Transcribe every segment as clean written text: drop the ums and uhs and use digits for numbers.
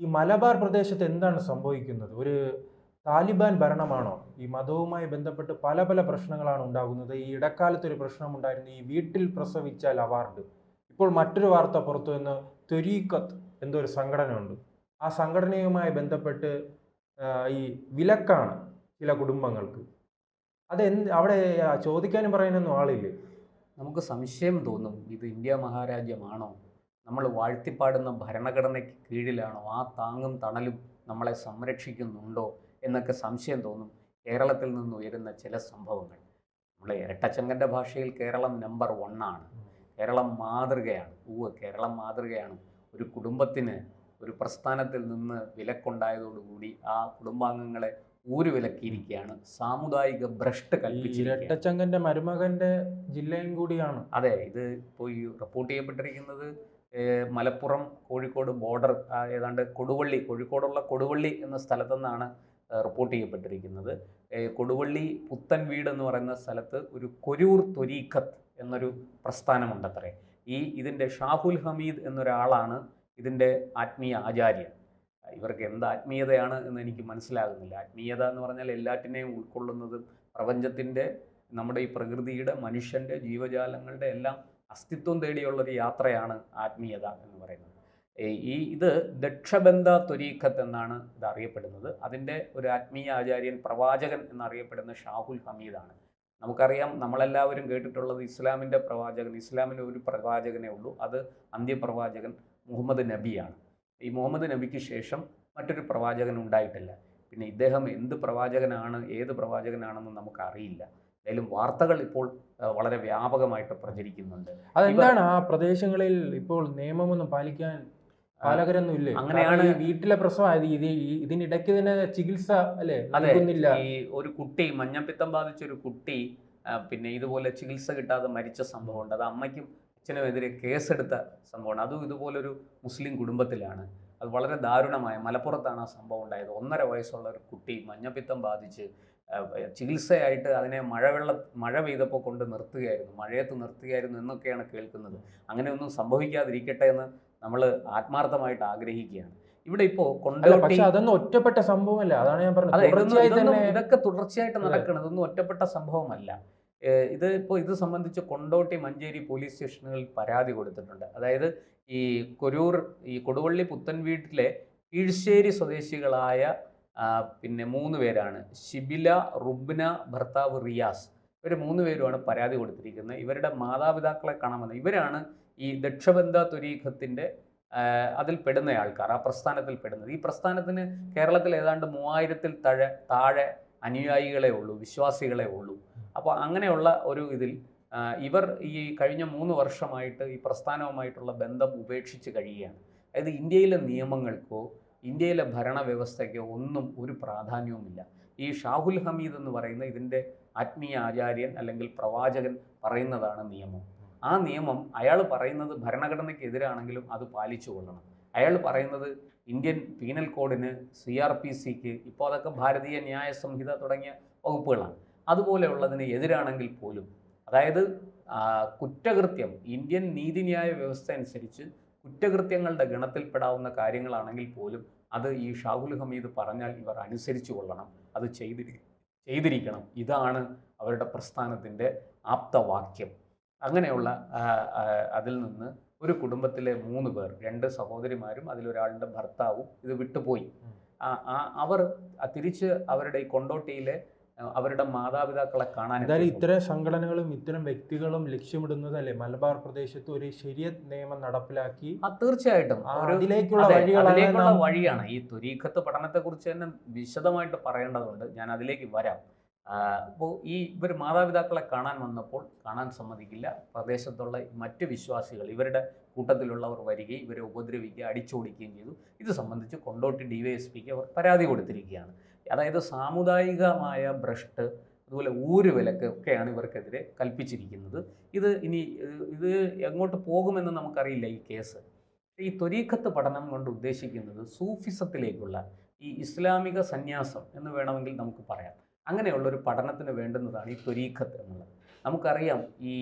ഈ മലബാർ പ്രദേശത്ത് എന്താണ് സംഭവിക്കുന്നത്? ഒരു താലിബാൻ ഭരണമാണോ? ഈ മതവുമായി ബന്ധപ്പെട്ട് പല പല പ്രശ്നങ്ങളാണ് ഉണ്ടാകുന്നത്. ഈ ഇടക്കാലത്ത് ഒരു പ്രശ്നമുണ്ടായിരുന്നു. ഈ വീട്ടിൽ പ്രസവിച്ചാൽ അവാർഡ്. ഇപ്പോൾ മറ്റൊരു വാർത്ത പുറത്തു വന്ന് ത്വരീഖത്ത് എന്തോ ഒരു സംഘടനയുണ്ട്. ആ സംഘടനയുമായി ബന്ധപ്പെട്ട് ഈ വിലക്കാണ് ചില കുടുംബങ്ങൾക്ക്. അവിടെ ചോദിക്കാനും പറയാനൊന്നും ആളില്ലേ? നമുക്ക് സംശയം തോന്നും, ഇത് ഇന്ത്യ മഹാരാജ്യമാണോ? നമ്മൾ വാഴ്ത്തിപ്പാടുന്ന ഭരണഘടനയ്ക്ക് കീഴിലാണോ? ആ താങ്ങും തണലും നമ്മളെ സംരക്ഷിക്കുന്നുണ്ടോ എന്നൊക്കെ സംശയം തോന്നും കേരളത്തിൽ നിന്ന് ഉയരുന്ന ചില സംഭവങ്ങൾ. നമ്മളെ ഇരട്ടച്ചങ്കൻ്റെ ഭാഷയിൽ കേരളം നമ്പർ 1 ആണ്. കേരളം മാതൃകയാണ്. കേരളം മാതൃകയാണ്. ഒരു കുടുംബത്തിന് ഒരു പ്രസ്ഥാനത്തിൽ നിന്ന് വിലക്കുണ്ടായതോടുകൂടി ആ കുടുംബാംഗങ്ങളെ ഊരുവിലക്കിയിരിക്കുകയാണ്. സാമുദായിക ഭ്രഷ്ട് ഈ കൽപ്പിച്ചിരിക്കുകയാണ്. ഇരട്ടച്ചങ്കന്റെ മരുമകന്റെ ജില്ലയും കൂടിയാണ്. അതെ, ഇത് ഇപ്പോൾ ഈ റിപ്പോർട്ട് ചെയ്യപ്പെട്ടിരിക്കുന്നത് മലപ്പുറം കോഴിക്കോട് ബോർഡർ, ഏതാണ്ട് കൊടുവള്ളി, കോഴിക്കോടുള്ള കൊടുവള്ളി എന്ന സ്ഥലത്തു നിന്നാണ് റിപ്പോർട്ട് ചെയ്യപ്പെട്ടിരിക്കുന്നത്. കൊടുവള്ളി പുത്തൻ വീട് എന്ന് പറയുന്ന സ്ഥലത്ത് ഒരു കൊരൂർ ത്വരീഖത്ത് എന്നൊരു പ്രസ്ഥാനമുണ്ടത്രേ. ഇതിൻ്റെ ഷാഹുൽ ഹമീദ് എന്നൊരാളാണ് ഇതിൻ്റെ ആത്മീയ ആചാര്യൻ. ഇവർക്ക് എന്ത് ആത്മീയതയാണ് എന്ന് എനിക്ക് മനസ്സിലാകുന്നില്ല. ആത്മീയത എന്ന് പറഞ്ഞാൽ എല്ലാറ്റിനെയും ഉൾക്കൊള്ളുന്നതും പ്രപഞ്ചത്തിൻ്റെ, നമ്മുടെ ഈ പ്രകൃതിയുടെ, മനുഷ്യൻ്റെ, ജീവജാലങ്ങളുടെ എല്ലാം അസ്തിത്വം തേടിയുള്ളൊരു യാത്രയാണ് ആത്മീയത എന്ന് പറയുന്നത്. ഇത് ദക്ഷബന്ധ ത്വരീഖത്ത് എന്നാണ് ഇത് അറിയപ്പെടുന്നത്. അതിൻ്റെ ഒരു ആത്മീയ ആചാര്യൻ, പ്രവാചകൻ എന്നറിയപ്പെടുന്ന ഷാഹുൽ ഹമീദാണ്. നമുക്കറിയാം, നമ്മളെല്ലാവരും കേട്ടിട്ടുള്ളത് ഇസ്ലാമിൻ്റെ പ്രവാചകൻ, ഇസ്ലാമിന് ഒരു പ്രവാചകനേ ഉള്ളൂ, അത് അന്ത്യപ്രവാചകൻ മുഹമ്മദ് നബിയാണ്. ഈ മുഹമ്മദ് നബിക്ക് ശേഷം മറ്റൊരു പ്രവാചകൻ ഉണ്ടായിട്ടില്ല. പിന്നെ ഇദ്ദേഹം എന്ത് പ്രവാചകനാണ്, ഏത് പ്രവാചകനാണെന്ന് നമുക്കറിയില്ല. എന്തായാലും വാർത്തകൾ ഇപ്പോൾ വളരെ വ്യാപകമായിട്ട് പ്രചരിക്കുന്നുണ്ട്. അതെന്താണ് ആ പ്രദേശങ്ങളിൽ ഇപ്പോൾ നിയമമൊന്നും പാലിക്കാൻ പാലകരൊന്നും ഇല്ലേ? അങ്ങനെയാണ്. ഈ വീട്ടിലെ പ്രസവം ഇതിനിടയ്ക്ക് തന്നെ ചികിത്സ അല്ലേ അതെ, നൽകുന്നില്ല? ഈ ഒരു കുട്ടി, മഞ്ഞപ്പിത്തം ബാധിച്ച ഒരു കുട്ടി പിന്നെ ഇതുപോലെ ചികിത്സ കിട്ടാതെ മരിച്ച സംഭവമുണ്ട്. അത് അമ്മയ്ക്കും അച്ഛനുമെതിരെ കേസെടുത്ത സംഭവമാണ്. അതും ഇതുപോലൊരു മുസ്ലിം കുടുംബത്തിലാണ്. അത് വളരെ ദാരുണമായ, മലപ്പുറത്താണ് ആ സംഭവം ഉണ്ടായത്. 1.5 വയസ്സുള്ള ഒരു കുട്ടി മഞ്ഞപ്പിത്തം ബാധിച്ച് ചികിത്സയായിട്ട് അതിനെ മഴ പെയ്തപ്പോൾ കൊണ്ട് നിർത്തുകയായിരുന്നു, മഴയത്ത് നിർത്തുകയായിരുന്നു എന്നൊക്കെയാണ് കേൾക്കുന്നത്. അങ്ങനെയൊന്നും സംഭവിക്കാതിരിക്കട്ടെ എന്ന് നമ്മൾ ആത്മാർത്ഥമായിട്ട് ആഗ്രഹിക്കുകയാണ്. ഇവിടെ ഇപ്പോൾ കൊണ്ടോട്ടി, പക്ഷെ അതൊന്നും ഒറ്റപ്പെട്ട സംഭവമല്ല. അതാണ് ഞാൻ പറഞ്ഞത്. ഇതൊക്കെ തുടർച്ചയായിട്ട് നടക്കണം. ഇതൊന്നും ഒറ്റപ്പെട്ട സംഭവമല്ല. ഇത് സംബന്ധിച്ച് കൊണ്ടോട്ടി, മഞ്ചേരി പോലീസ് സ്റ്റേഷനുകളിൽ പരാതി കൊടുത്തിട്ടുണ്ട്. അതായത് ഈ കൊടുവള്ളി പുത്തൻ വീട്ടിലെ കീഴ്ശ്ശേരി സ്വദേശികളായ പിന്നെ 3 പേരാണ്. ഷിബില, റുബ്ന, ഭർത്താവ് റിയാസ്. ഇവർ 3 പേരുമാണ് പരാതി കൊടുത്തിരിക്കുന്നത്. ഇവരുടെ മാതാപിതാക്കളെ കാണാമെന്ന്. ഇവരാണ് ഈ ദക്ഷബന്ധ ത്വരീഖത്തിൻ്റെ അതിൽ പെടുന്ന ആൾക്കാർ, ആ പ്രസ്ഥാനത്തിൽ പെടുന്നത്. ഈ പ്രസ്ഥാനത്തിന് കേരളത്തിൽ ഏതാണ്ട് 3000-ൽ താഴെ അനുയായികളെ ഉള്ളൂ, വിശ്വാസികളെ ഉള്ളൂ. അപ്പോൾ അങ്ങനെയുള്ള ഒരു ഇതിൽ ഇവർ ഈ കഴിഞ്ഞ 3 വർഷമായിട്ട് ഈ പ്രസ്ഥാനവുമായിട്ടുള്ള ബന്ധം ഉപേക്ഷിച്ച് കഴിയുകയാണ്. അതായത് ഇന്ത്യയിലെ നിയമങ്ങൾക്കോ ഇന്ത്യയിലെ ഭരണവ്യവസ്ഥയ്ക്കോ ഒന്നും ഒരു പ്രാധാന്യവുമില്ല. ഈ ഷാഹുൽ ഹമീദ് എന്ന് പറയുന്ന ഇതിൻ്റെ ആത്മീയ ആചാര്യൻ അല്ലെങ്കിൽ പ്രവാചകൻ പറയുന്നതാണ് നിയമം. ആ നിയമം അയാൾ പറയുന്നത് ഭരണഘടനയ്ക്ക് എതിരാണെങ്കിലും അത് പാലിച്ചു കൊള്ളണം. അയാൾ പറയുന്നത് ഇന്ത്യൻ പീനൽ കോഡിന്, CRPCക്ക്, ഇപ്പോൾ അതൊക്കെ ഭാരതീയ ന്യായ സംഹിത തുടങ്ങിയ വകുപ്പുകളാണ്, അതുപോലെയുള്ളതിന് എതിരാണെങ്കിൽ പോലും, അതായത് കുറ്റകൃത്യം ഇന്ത്യൻ നീതിന്യായ വ്യവസ്ഥ അനുസരിച്ച് കുറ്റകൃത്യങ്ങളുടെ ഗണത്തിൽപ്പെടാവുന്ന കാര്യങ്ങളാണെങ്കിൽ പോലും അത് ഈ ഷാഹുൽ ഹമീദ് പറഞ്ഞാൽ ഇവർ അനുസരിച്ചു കൊള്ളണം, അത് ചെയ്തിരിക്കണം. ഇതാണ് അവരുടെ പ്രസ്ഥാനത്തിൻ്റെ ആപ്തവാക്യം. അങ്ങനെയുള്ള അതിൽ നിന്ന് ഒരു കുടുംബത്തിലെ 3 പേർ, 2 സഹോദരിമാരും അതിലൊരാളുടെ ഭർത്താവും ഇത് വിട്ടുപോയി. അവർ തിരിച്ച് അവരുടെ ഈ കൊണ്ടോട്ടിയിലെ അവരുടെ മാതാപിതാക്കളെ കാണാൻ. എന്തായാലും ഇത്തരം സംഘടനകളും ഇത്തരം വ്യക്തികളും ലക്ഷ്യമിടുന്നതല്ലേ മലബാർ പ്രദേശത്ത് ഒരു ശരിയത്ത് നിയമം നടപ്പിലാക്കി? തീർച്ചയായിട്ടും അതിലേക്കുള്ള വഴിയാണ്. ഈ ത്വരീഖത്ത് പഠനത്തെക്കുറിച്ച് തന്നെ വിശദമായിട്ട് പറയേണ്ടതുണ്ട്. ഞാൻ അതിലേക്ക് വരാം. അപ്പോൾ ഇവർ മാതാപിതാക്കളെ കാണാൻ വന്നപ്പോൾ കാണാൻ സമ്മതിക്കില്ല. പ്രദേശത്തുള്ള മറ്റ് വിശ്വാസികൾ, ഇവരുടെ കൂട്ടത്തിലുള്ളവർ വരികയും ഇവരെ ഉപദ്രവിക്കുക, അടിച്ചോടിക്കുകയും ചെയ്തു. ഇത് സംബന്ധിച്ച് കൊണ്ടോട്ടി DYSPക്ക് അവർ പരാതി കൊടുത്തിരിക്കുകയാണ്. അതായത് സാമുദായികമായ ഭ്രഷ്ട്, അതുപോലെ ഊരുവിലക്ക് ഒക്കെയാണ് ഇവർക്കെതിരെ കൽപ്പിച്ചിരിക്കുന്നത്. ഇത് എങ്ങോട്ട് പോകുമെന്ന് നമുക്കറിയില്ല ഈ കേസ്. ഈ ത്വരീഖത്ത് പഠനം കൊണ്ട് ഉദ്ദേശിക്കുന്നത് സൂഫിസത്തിലേക്കുള്ള ഈ ഇസ്ലാമിക സന്യാസം എന്ന് വേണമെങ്കിൽ നമുക്ക് പറയാം. അങ്ങനെയുള്ളൊരു പഠനത്തിന് വേണ്ടുന്നതാണ് ഈ ത്വരീഖത്ത് എന്നുള്ളത്. നമുക്കറിയാം,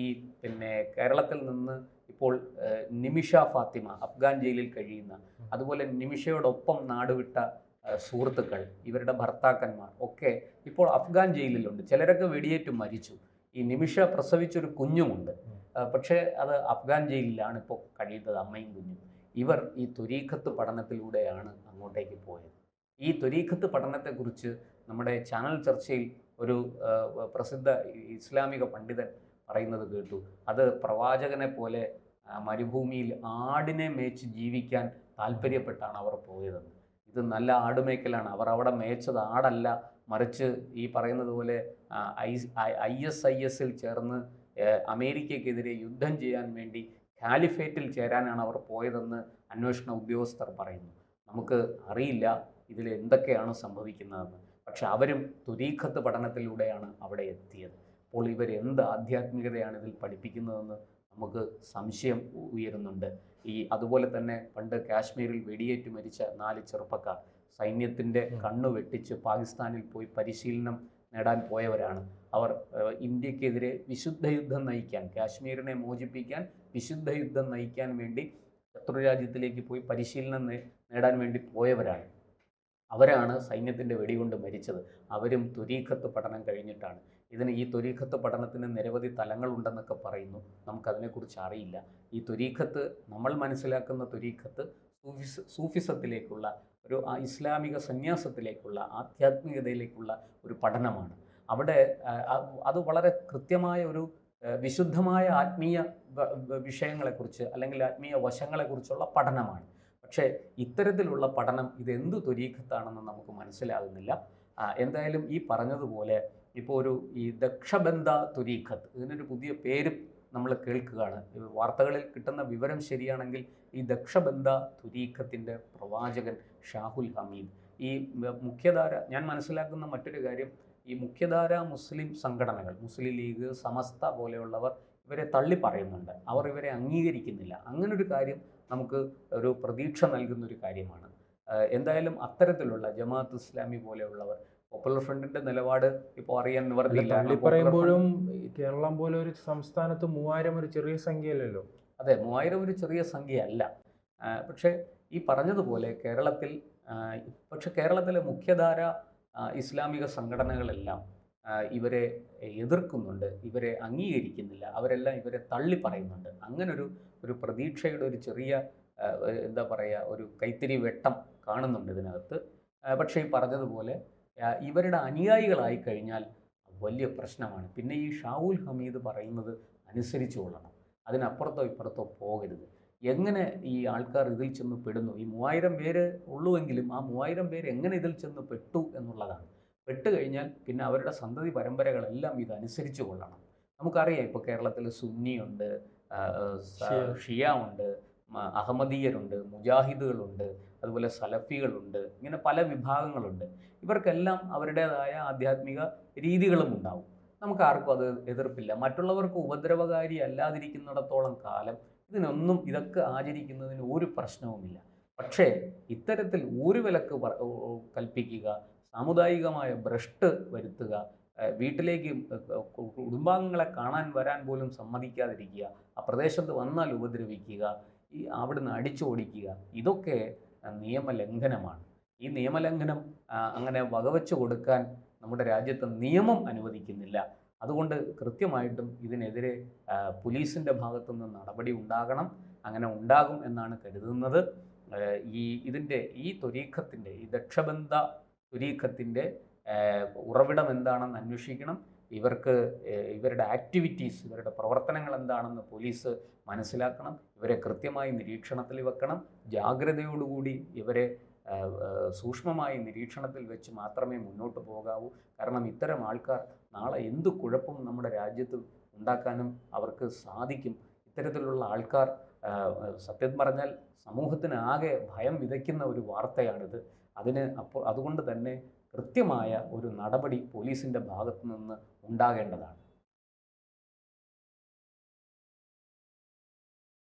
പിന്നെ കേരളത്തിൽ നിന്ന് ഇപ്പോൾ നിമിഷ ഫാത്തിമ അഫ്ഗാൻ ജയിലിൽ കഴിയുന്ന, അതുപോലെ നിമിഷയോടൊപ്പം നാടുവിട്ട സുഹൃത്തുക്കൾ, ഇവരുടെ ഭർത്താക്കന്മാർ ഒക്കെ ഇപ്പോൾ അഫ്ഗാൻ ജയിലിലുണ്ട്. ചിലരൊക്കെ വെടിയേറ്റ് മരിച്ചു. ഈ നിമിഷ പ്രസവിച്ചൊരു കുഞ്ഞുമുണ്ട്. പക്ഷേ അത് അഫ്ഗാൻ ജയിലിലാണ് ഇപ്പോൾ കഴിയുന്നത്, അമ്മയും കുഞ്ഞും. ഇവർ ഈ ത്വരീഖത്ത് പഠനത്തിലൂടെയാണ് അങ്ങോട്ടേക്ക് പോയത്. ഈ ത്വരീഖത്ത് പഠനത്തെക്കുറിച്ച് നമ്മുടെ ചാനൽ ചർച്ചയിൽ ഒരു പ്രസിദ്ധ ഇസ്ലാമിക പണ്ഡിതൻ പറയുന്നത് കേട്ടു. അത് പ്രവാചകനെ പോലെ മരുഭൂമിയിൽ ആടിനെ മേച്ച് ജീവിക്കാൻ താല്പര്യപ്പെട്ടാണ് അവർ പോയതെന്ന്. ഇത് നല്ല ആടുമേക്കലാണ്. അവർ അവിടെ മേച്ചത് ആടല്ല, മറിച്ച് ഈ പറയുന്നത് പോലെ ISIS ചേർന്ന് അമേരിക്കയ്ക്കെതിരെ യുദ്ധം ചെയ്യാൻ വേണ്ടി കാലിഫേറ്റിൽ ചേരാനാണ് അവർ പോയതെന്ന് അന്വേഷണ ഉദ്യോഗസ്ഥർ പറയുന്നു. നമുക്ക് അറിയില്ല ഇതിൽ എന്തൊക്കെയാണ് സംഭവിക്കുന്നതെന്ന്. പക്ഷെ അവരും ത്വരീഖത്ത് പഠനത്തിലൂടെയാണ് അവിടെ എത്തിയത്. അപ്പോൾ ഇവർ എന്ത് ആധ്യാത്മികതയാണ് ഇതിൽ പഠിപ്പിക്കുന്നതെന്ന് നമുക്ക് സംശയം ഉയരുന്നുണ്ട്. അതുപോലെ തന്നെ പണ്ട് കാശ്മീരിൽ വെടിയേറ്റ് മരിച്ച 4 ചെറുപ്പക്കാർ സൈന്യത്തിൻ്റെ കണ്ണു വെട്ടിച്ച് പാകിസ്ഥാനിൽ പോയി പരിശീലനം നേടാൻ പോയവരാണ്. അവർ ഇന്ത്യക്കെതിരെ വിശുദ്ധ യുദ്ധം നയിക്കാൻ, കാശ്മീരിനെ മോചിപ്പിക്കാൻ വിശുദ്ധ യുദ്ധം നയിക്കാൻ വേണ്ടി ശത്രുരാജ്യത്തിലേക്ക് പോയി പരിശീലനം നേടാൻ വേണ്ടി പോയവരാണ്. അവരാണ് സൈന്യത്തിൻ്റെ വെടികൊണ്ട് മരിച്ചത്. അവരും ത്വരീഖത്ത് പഠനം കഴിഞ്ഞിട്ടാണ്. ഈ ത്വരീഖത്ത് പഠനത്തിന് നിരവധി തലങ്ങളുണ്ടെന്നൊക്കെ പറയുന്നു. നമുക്കതിനെക്കുറിച്ച് അറിയില്ല. ഈ ത്വരീഖത്ത്, നമ്മൾ മനസ്സിലാക്കുന്ന ത്വരീഖത്ത് സൂഫിസത്തിലേക്കുള്ള ഒരു ഇസ്ലാമിക സന്യാസത്തിലേക്കുള്ള ആധ്യാത്മികതയിലേക്കുള്ള ഒരു പഠനമാണ്. അവിടെ അത് വളരെ കൃത്യമായ ഒരു വിശുദ്ധമായ ആത്മീയ വിഷയങ്ങളെക്കുറിച്ച് അല്ലെങ്കിൽ ആത്മീയ വശങ്ങളെക്കുറിച്ചുള്ള പഠനമാണ്. പക്ഷേ ഇത്തരത്തിലുള്ള പഠനം ഇതെന്ത് ത്വരീഖത്താണെന്ന് നമുക്ക് മനസ്സിലാകുന്നില്ല. എന്തായാലും ഈ പറഞ്ഞതുപോലെ ഇപ്പോൾ ഈ ദക്ഷബന്ധ ത്വരീഖത്ത്, ഇതിനൊരു പുതിയ പേര് നമ്മൾ കേൾക്കുകയാണ്. വാർത്തകളിൽ കിട്ടുന്ന വിവരം ശരിയാണെങ്കിൽ ഈ ദക്ഷബന്ധ ത്വരീഖത്തിൻ്റെ പ്രവാചകൻ ഷാഹുൽ ഹമീദ്, ഈ മുഖ്യധാര, ഞാൻ മനസ്സിലാക്കുന്ന മറ്റൊരു കാര്യം, ഈ മുഖ്യധാര മുസ്ലിം സംഘടനകൾ, മുസ്ലിം ലീഗ്, സമസ്ത പോലെയുള്ളവർ ഇവരെ തള്ളി പറയുന്നുണ്ട്. അവർ ഇവരെ അംഗീകരിക്കുന്നില്ല. അങ്ങനൊരു കാര്യം നമുക്ക് ഒരു പ്രതീക്ഷ നൽകുന്നൊരു കാര്യമാണ്. എന്തായാലും അത്തരത്തിലുള്ള ജമാഅത്ത് ഇസ്ലാമി പോലെയുള്ളവർ, പോപ്പുലർ ഫ്രണ്ടിന്റെ നിലപാട് ഇപ്പോൾ അറിയാൻ നിവർത്തിയില്ല. പറയുമ്പോഴും കേരളം പോലെ ഒരു സംസ്ഥാനത്ത് 3000 ഒരു ചെറിയ സംഖ്യയല്ലല്ലോ. അതെ, 3000 ഒരു ചെറിയ സംഖ്യയല്ല. പക്ഷേ ഈ പറഞ്ഞതുപോലെ കേരളത്തിലെ മുഖ്യധാര ഇസ്ലാമിക സംഘടനകളെല്ലാം ഇവരെ എതിർക്കുന്നുണ്ട്, ഇവരെ അംഗീകരിക്കുന്നില്ല, അവരെല്ലാം ഇവരെ തള്ളി പറയുന്നുണ്ട്. അങ്ങനൊരു പ്രതീക്ഷയുടെ ഒരു ചെറിയ എന്താ പറയുക, ഒരു കൈത്തിരി വെട്ടം കാണുന്നുണ്ട് ഇതിനകത്ത്. പക്ഷേ ഈ പറഞ്ഞതുപോലെ ഇവരുടെ അനുയായികളായി കഴിഞ്ഞാൽ വലിയ പ്രശ്നമാണ്. പിന്നെ ഈ ഷാഹുൽ ഹമീദ് പറയുന്നത് അനുസരിച്ചു കൊള്ളണം, അതിനപ്പുറത്തോ ഇപ്പുറത്തോ പോകരുത്. എങ്ങനെ ഈ ആൾക്കാർ ഇതിൽ ചെന്ന് പെടുന്നു? ഈ 3000 പേര് ഉള്ളുവെങ്കിലും ആ 3000 പേര് എങ്ങനെ ഇതിൽ ചെന്ന് പെട്ടു എന്നുള്ളതാണ്. പെട്ട് കഴിഞ്ഞാൽ പിന്നെ അവരുടെ സന്തതി പരമ്പരകളെല്ലാം ഇതനുസരിച്ച് കൊള്ളണം. നമുക്കറിയാം, ഇപ്പോൾ കേരളത്തിൽ സുന്നിയുണ്ട്, ഷിയ ഉണ്ട്, അഹമ്മദീയരുണ്ട്, മുജാഹിദുകളുണ്ട്, അതുപോലെ സലഫികളുണ്ട്, ഇങ്ങനെ പല വിഭാഗങ്ങളുണ്ട്. ഇവർക്കെല്ലാം അവരുടേതായ ആധ്യാത്മിക രീതികളും ഉണ്ടാവും. നമുക്ക് ആർക്കും അത് എതിർപ്പില്ല. മറ്റുള്ളവർക്ക് ഉപദ്രവകാരി അല്ലാതിരിക്കുന്നിടത്തോളം കാലം ഇതൊക്കെ ആചരിക്കുന്നതിന് ഒരു പ്രശ്നവുമില്ല. പക്ഷേ ഇത്തരത്തിൽ ഊരുവിലക്ക് കൽപ്പിക്കുക, സാമുദായികമായ ഭ്രഷ്ട് വരുത്തുക, വീട്ടിലേക്ക് കുടുംബാംഗങ്ങളെ കാണാൻ വരാൻ പോലും സമ്മതിക്കാതിരിക്കുക, ആ പ്രദേശത്ത് വന്നാൽ ഉപദ്രവിക്കുക, അവിടുന്ന് അടിച്ചോടിക്കുക, ഇതൊക്കെ നിയമലംഘനമാണ്. ഈ നിയമലംഘനം അങ്ങനെ വകവെച്ചു കൊടുക്കാൻ നമ്മുടെ രാജ്യത്ത് നിയമം അനുവദിക്കുന്നില്ല. അതുകൊണ്ട് കൃത്യമായിട്ടും ഇതിനെതിരെ പോലീസിൻ്റെ ഭാഗത്തുനിന്ന് നടപടി ഉണ്ടാകണം. അങ്ങനെ ഉണ്ടാകും എന്നാണ് കരുതുന്നത്. ഈ ത്വരീഖത്തിൻ്റെ, ഈ ദക്ഷബന്ധ ത്വരീഖത്തിൻ്റെ ഉറവിടം എന്താണെന്ന് അന്വേഷിക്കണം. ഇവരുടെ ആക്ടിവിറ്റീസ്, ഇവരുടെ പ്രവർത്തനങ്ങൾ എന്താണെന്ന് പോലീസ് മനസ്സിലാക്കണം. ഇവരെ കൃത്യമായി നിരീക്ഷണത്തിൽ വെക്കണം. ജാഗ്രതയോടുകൂടി ഇവരെ സൂക്ഷ്മമായി നിരീക്ഷണത്തിൽ വെച്ച് മാത്രമേ മുന്നോട്ട് പോകാവൂ. കാരണം ഇത്തരം ആൾക്കാർ നാളെ എന്ത് കുഴപ്പം നമ്മുടെ രാജ്യത്ത് ഉണ്ടാക്കാനും അവർക്ക് സാധിക്കും. ഇത്തരത്തിലുള്ള ആൾക്കാർ സത്യം പറഞ്ഞാൽ സമൂഹത്തിന് ആകെ ഭയം വിതയ്ക്കുന്ന ഒരു വാർത്തയാണിത്. അതുകൊണ്ട് തന്നെ കൃത്യമായ ഒരു നടപടി പോലീസിൻ്റെ ഭാഗത്തു നിന്ന് ഉണ്ടാകേണ്ടതാണ്.